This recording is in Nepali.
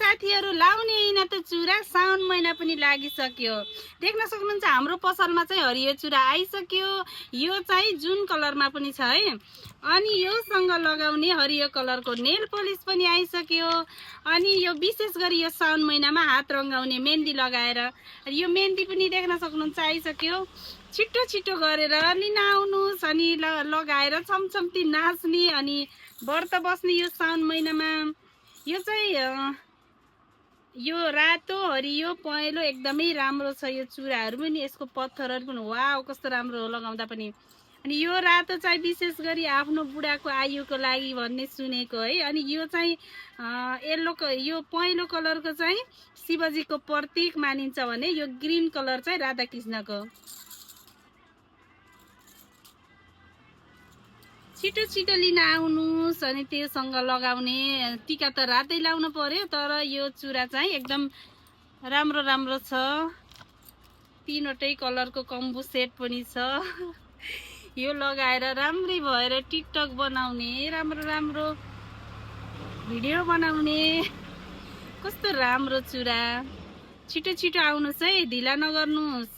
साथीहरु लाउने हैन त चुरा साउन महिना पनि लागिसक्यो। देख्न सक्नुहुन्छ हाम्रो पसलमा चाहिँ हरियो चुरा आइसक्यो। यो चाहिँ जुन कलरमा पनि छ है। अनि योसँग लगाउने हरियो कलरको नेल पोलिस पनि आइसक्यो। अनि यो विशेष गरी यो साउन महिनामा हात रंगाउने मेहन्दी लगाएर यो मेहन्दी पनि देख्न सक्नुहुन्छ आइसक्यो। छिटो छिटो गरेर लिन आउनुस् अनि लगाएर छमछम्ती नाच्ने अनि व्रत बस्ने यो साउन महिनामा। यो चाहिँ यो रातो हरियो पहेँलो एकदमै राम्रो छ। यो चुराहरु पनि यसको पत्थरहरु पनि वाउ कस्तो राम्रो हो लगाउँदा पनि। अनि यो रातो चाहिँ विशेष गरी आफ्नो बुढाको आयुको लागि भन्ने सुनेको है। अनि यो चाहिँ येल्लो यो पहेँलो कलरको चाहिँ शिवजीको प्रतीक मानिन्छ भने यो ग्रीन कलर चाहिँ राधा कृष्णको। छिटो छिटो लिन आउनुस् अनि त्योसँग लगाउने। टीका त रातै लाउनु पर्यो तर यो चुरा चाहिँ एकदम राम्रो राम्रो छ। तीनवटै कलरको कम्बो सेट पनि छ। यो लगाएर राम्रै भएर टिकटक बनाउने राम्रो राम्रो भिडियो बनाउने। कस्तो राम्रो चुरा। छिटो छिटो आउनुस् है ढिला नगर्नुस्।